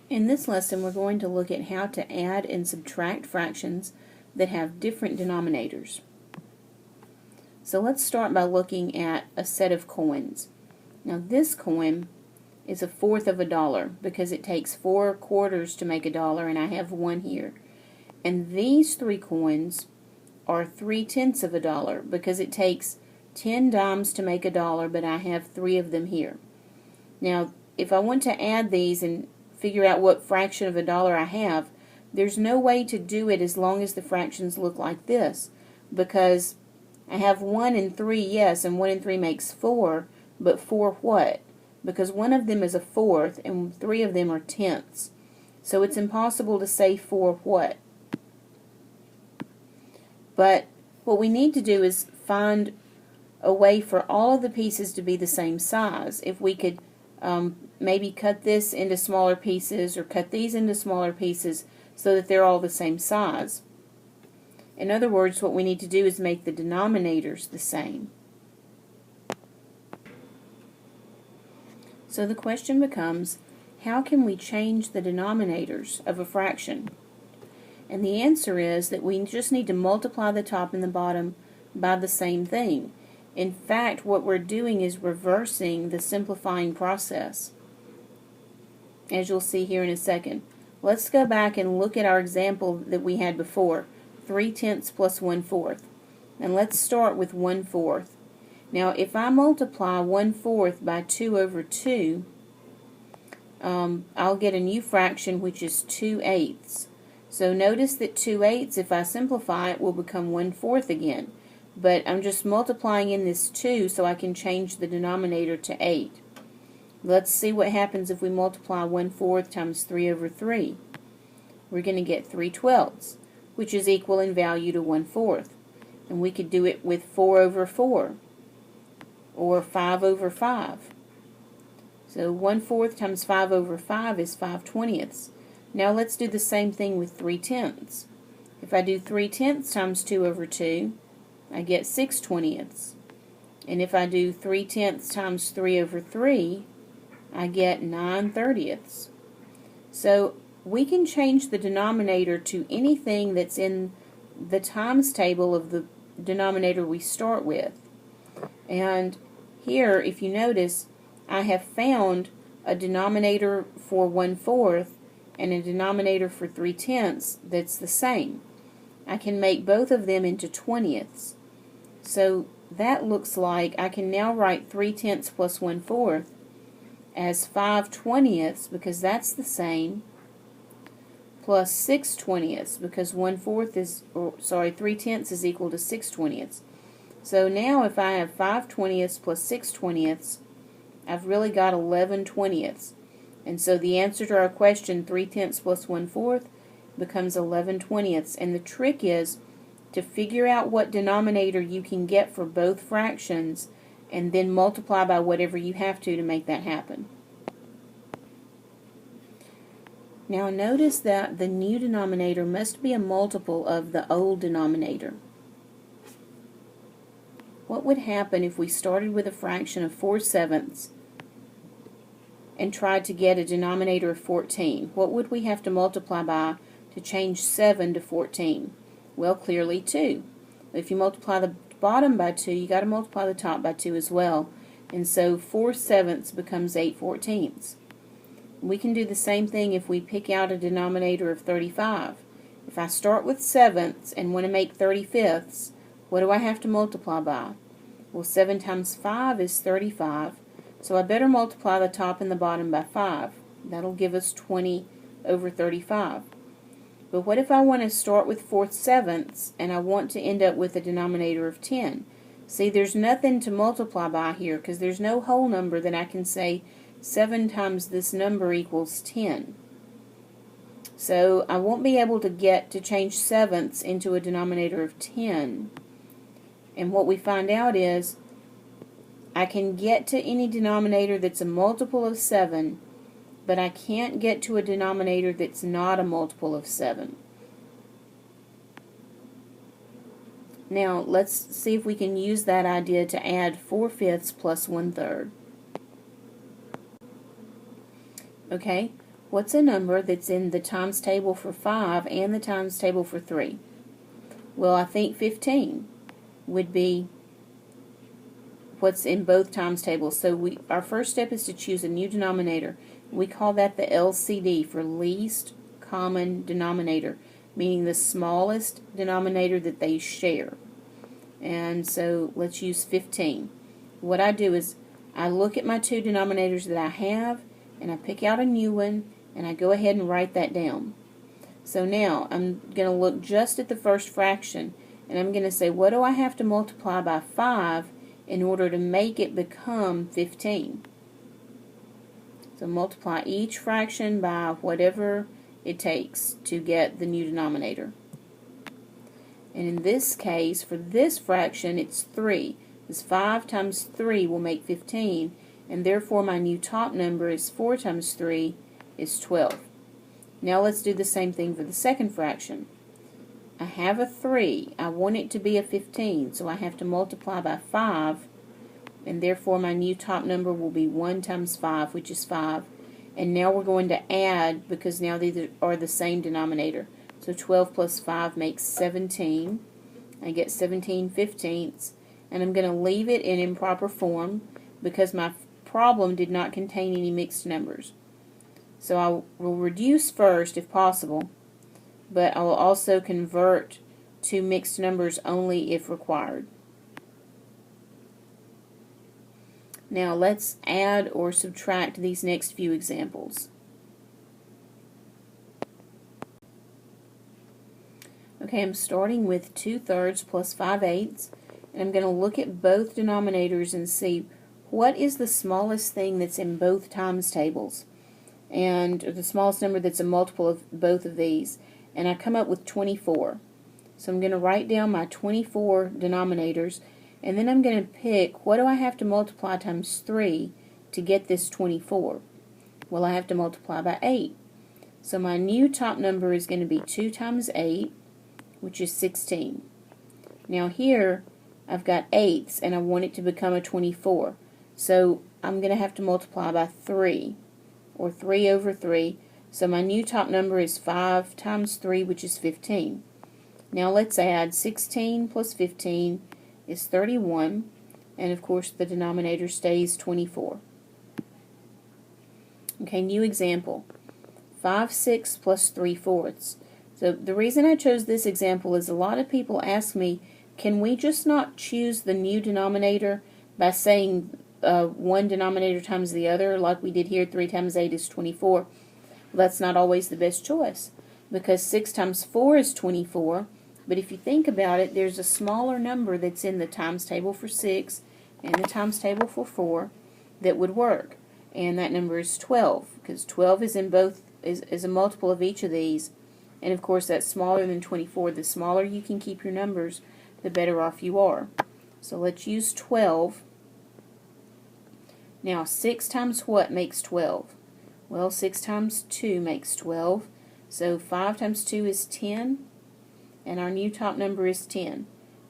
In this lesson, we're going to look at how to add and subtract fractions that have different denominators. So let's start by looking at a set of coins. Now this coin is 1/4 of a dollar because it takes 4 quarters to make a dollar, and I have one here. And these 3 coins are 3/10ths of a dollar because it takes 10 dimes to make a dollar, but I have 3 of them here. Now if I want to add these and figure out what fraction of a dollar I have, there's no way to do it as long as the fractions look like this, because I have 1 and 3, yes, and 1 and 3 makes 4, but 4 what? Because one of them is 1/4 and 3 of them are tenths. So it's impossible to say 4 what? But what we need to do is find a way for all of the pieces to be the same size. If we could maybe cut this into smaller pieces or cut these into smaller pieces so that they're all the same size. In other words, what we need to do is make the denominators the same. So the question becomes, how can we change the denominators of a fraction? And the answer is that we just need to multiply the top and the bottom by the same thing. In fact, what we're doing is reversing the simplifying process, as you'll see here in a second. Let's go back and look at our example that we had before, 3/10ths plus 1/4. And let's start with 1/4. Now if I multiply 1/4 by 2 over 2, I'll get a new fraction which is 2/8. So notice that 2/8, if I simplify it, will become 1/4 again. But I'm just multiplying in this 2 so I can change the denominator to 8. Let's see what happens if we multiply 1/4 times 3 over 3. We're going to get 3/12ths, which is equal in value to 1/4. And we could do it with 4 over 4, or 5 over 5. So 1/4 times 5 over 5 is 5/20ths. Now let's do the same thing with 3/10ths. If I do 3/10ths times 2 over 2, I get 6/20ths. And if I do 3/10ths times 3 over 3, I get 9/30ths. So we can change the denominator to anything that's in the times table of the denominator we start with. And here, if you notice, I have found a denominator for 1/4 and a denominator for 3/10ths that's the same. I can make both of them into 20ths. So that looks like I can now write 3/10ths plus 1/4 as 5/20ths, because that's the same, plus 6/20ths, because 3/10ths is equal to 6/20ths. So now if I have 5/20ths plus 6/20ths, I've really got 11/20ths. And so the answer to our question, 3/10ths plus 1/4, becomes 11/20ths. And the trick is to figure out what denominator you can get for both fractions and then multiply by whatever you have to make that happen. Now notice that the new denominator must be a multiple of the old denominator. What would happen if we started with a fraction of 4/7 and tried to get a denominator of 14? What would we have to multiply by to change 7 to 14? Well, clearly 2. If you multiply the bottom by 2, you got to multiply the top by 2 as well. And so 4/7 becomes 8/14. We can do the same thing if we pick out a denominator of 35. If I start with 7ths and want to make 35ths, what do I have to multiply by? Well, 7 times 5 is 35, so I better multiply the top and the bottom by 5. That'll give us 20 over 35. But what if I want to start with 4/7 and I want to end up with a denominator of 10? See, there's nothing to multiply by here because there's no whole number that I can say 7 times this number equals 10. So I won't be able to get to change 7ths into a denominator of 10. And what we find out is I can get to any denominator that's a multiple of 7, but I can't get to a denominator that's not a multiple of 7. Now let's see if we can use that idea to add 4/5 plus 1/3. Okay, What's a number that's in the times table for 5 and the times table for 3? Well, I think 15 would be what's in both times tables. So our first step is to choose a new denominator. We call that the LCD, for least common denominator, meaning the smallest denominator that they share. And so let's use 15. What I do is I look at my two denominators that I have, and I pick out a new one, and I go ahead and write that down. So now I'm going to look just at the first fraction, and I'm going to say, what do I have to multiply by 5 in order to make it become 15? So multiply each fraction by whatever it takes to get the new denominator. And in this case, for this fraction, it's 3. Because 5 times 3 will make 15, and therefore my new top number is 4 times 3 is 12. Now let's do the same thing for the second fraction. I have a 3. I want it to be a 15, so I have to multiply by 5, and therefore my new top number will be 1 times 5, which is 5. And now we're going to add, because now these are the same denominator. So 12 plus 5 makes 17. I get 17/15, and I'm going to leave it in improper form because my problem did not contain any mixed numbers. So I will reduce first if possible, but I will also convert to mixed numbers only if required. Now let's add or subtract these next few examples. Okay, I'm starting with 2/3 plus 5/8, and I'm going to look at both denominators and see what is the smallest thing that's in both times tables, and the smallest number that's a multiple of both of these, and I come up with 24. So I'm going to write down my 24 denominators, and then I'm going to pick, what do I have to multiply times 3 to get this 24? Well, I have to multiply by 8. So my new top number is going to be 2 times 8, which is 16. Now here, I've got eighths, and I want it to become a 24. So I'm going to have to multiply by 3, or 3 over 3. So my new top number is 5 times 3, which is 15. Now let's add 16 plus 15 is 31, and of course the denominator stays 24. Okay, new example. 5/6 plus 3/4. So the reason I chose this example is a lot of people ask me, can we just not choose the new denominator by saying one denominator times the other, like we did here? 3 times 8 is 24. Well, that's not always the best choice, because 6 times 4 is 24. But if you think about it, there's a smaller number that's in the times table for 6 and the times table for 4 that would work. And that number is 12, because 12 is in both, is a multiple of each of these. And of course that's smaller than 24. The smaller you can keep your numbers, the better off you are. So let's use 12. Now 6 times what makes 12? Well, 6 times 2 makes 12. So 5 times 2 is 10. And our new top number is 10.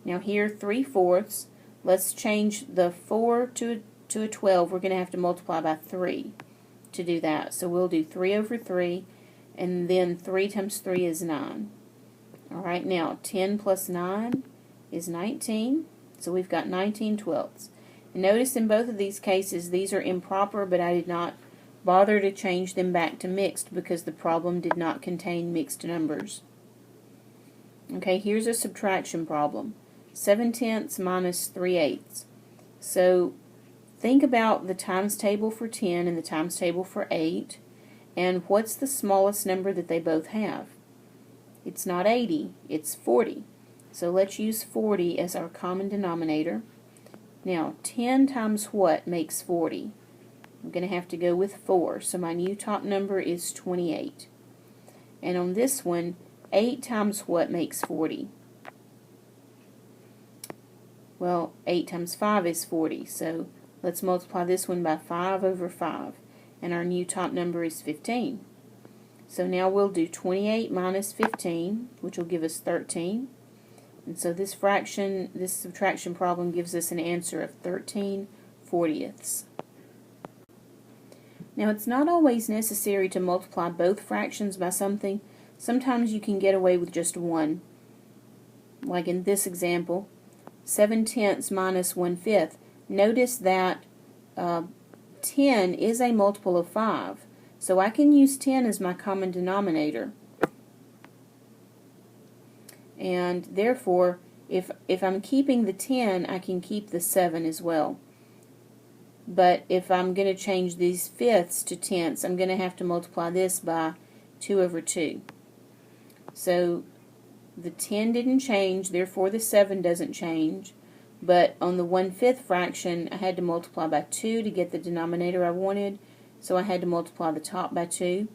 Now here, 3/4. Let's change the 4 to a 12. We're going to have to multiply by 3 to do that. So we'll do 3 over 3, and then 3 times 3 is 9. Alright, now 10 plus 9 is 19. So we've got 19/12. And notice in both of these cases, these are improper, but I did not bother to change them back to mixed because the problem did not contain mixed numbers. Okay, here's a subtraction problem. 7/10 minus 3/8. So think about the times table for 10 and the times table for 8, and what's the smallest number that they both have? It's not 80, it's 40. So let's use 40 as our common denominator. Now, 10 times what makes 40? I'm going to have to go with 4, so my new top number is 28. And on this one, 8 times what makes 40? Well, 8 times 5 is 40, so let's multiply this one by 5 over 5, and our new top number is 15. So now we'll do 28 minus 15, which will give us 13. And so this subtraction problem gives us an answer of 13/40. Now, it's not always necessary to multiply both fractions by something. Sometimes you can get away with just one. Like in this example, 7/10 minus 1/5. Notice that 10 is a multiple of 5. So I can use 10 as my common denominator. And therefore, if I'm keeping the 10, I can keep the 7 as well. But if I'm going to change these fifths to tenths, I'm going to have to multiply this by 2 over 2. So the 10 didn't change, therefore the 7 doesn't change. But on the 1/5 fraction, I had to multiply by 2 to get the denominator I wanted. So I had to multiply the top by 2.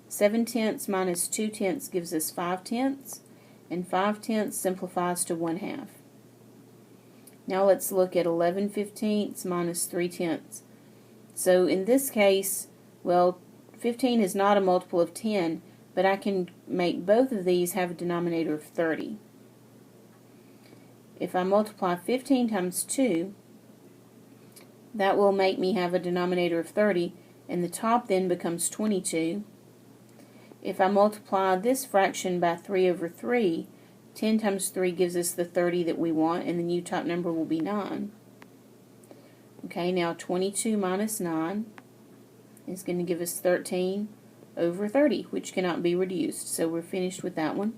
7/10 minus 2/10 gives us 5/10. And 5/10 simplifies to 1/2. Now let's look at 11/15 minus 3/10. So in this case, well, 15 is not a multiple of 10, but I can make both of these have a denominator of 30. If I multiply 15 times 2, that will make me have a denominator of 30, and the top then becomes 22. If I multiply this fraction by 3 over 3, 10 times 3 gives us the 30 that we want, and the new top number will be 9. Okay, now 22 minus 9 is going to give us 13 over 30, which cannot be reduced. So we're finished with that one.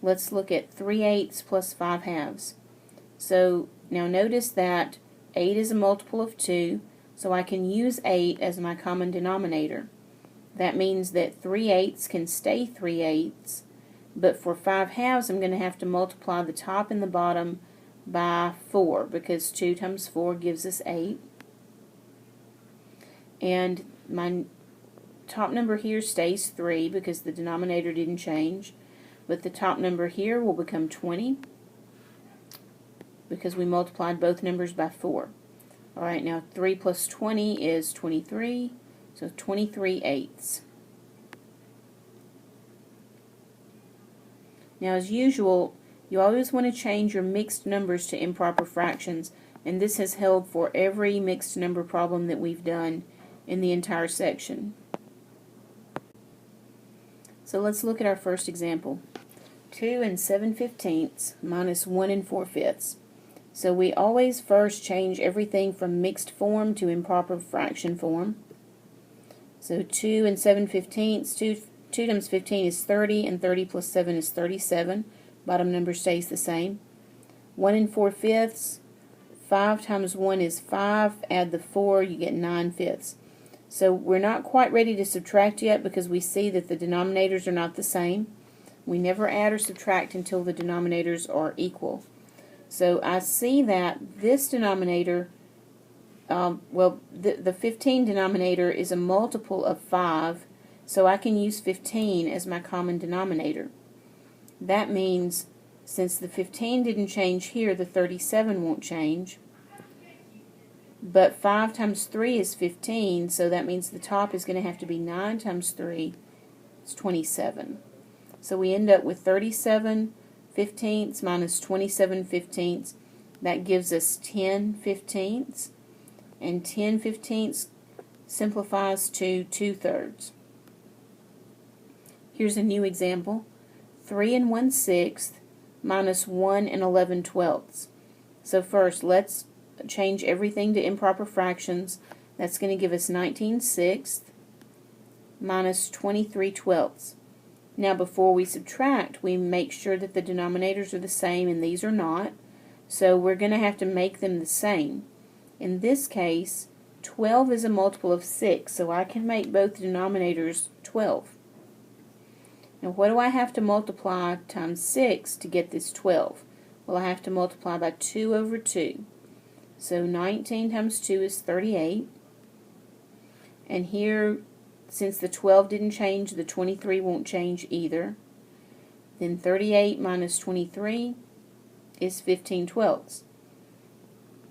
Let's look at 3/8 plus 5/2. So now notice that 8 is a multiple of 2, so I can use 8 as my common denominator. That means that 3/8 can stay 3/8, but for 5/2 I'm going to have to multiply the top and the bottom by 4, because 2 times 4 gives us 8. And my top number here stays 3 because the denominator didn't change, but the top number here will become 20 because we multiplied both numbers by 4. Alright, now 3 plus 20 is 23, so 23/8. Now, as usual, you always want to change your mixed numbers to improper fractions, and this has held for every mixed number problem that we've done in the entire section. So let's look at our first example. 2 7/15 minus 1 4/5. So we always first change everything from mixed form to improper fraction form. So 2 7/15, 2 times 15 is 30, and 30 plus 7 is 37. Bottom number stays the same. 1 4/5, 5 times 1 is 5. Add the 4, you get 9/5. So we're not quite ready to subtract yet because we see that the denominators are not the same. We never add or subtract until the denominators are equal. So I see that this denominator, the 15 denominator is a multiple of 5, so I can use 15 as my common denominator. That means since the 15 didn't change here, the 37 won't change. But 5 times 3 is 15, so that means the top is going to have to be 9 times 3. It's 27. So we end up with 37/15 minus 27/15. That gives us 10/15. And 10/15 simplifies to 2/3. Here's a new example. 3 1/6 minus 1 11/12. So first, let's change everything to improper fractions. That's going to give us 19/6 minus 23/12. Now before we subtract, we make sure that the denominators are the same, and these are not. So we're going to have to make them the same. In this case, 12 is a multiple of 6, so I can make both denominators 12. Now what do I have to multiply times 6 to get this 12? Well, I have to multiply by 2 over 2. So 19 times 2 is 38. And here, since the 12 didn't change, the 23 won't change either. Then 38 minus 23 is 15/12.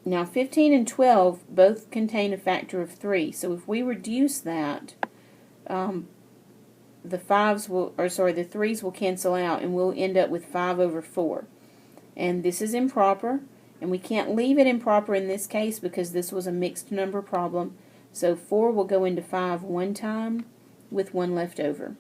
Now 15 and 12 both contain a factor of 3. So if we reduce that, the 3's will cancel out, and we'll end up with 5 over 4. And this is improper, and we can't leave it improper in this case because this was a mixed number problem. So 4 will go into 5 one time with 1 left over.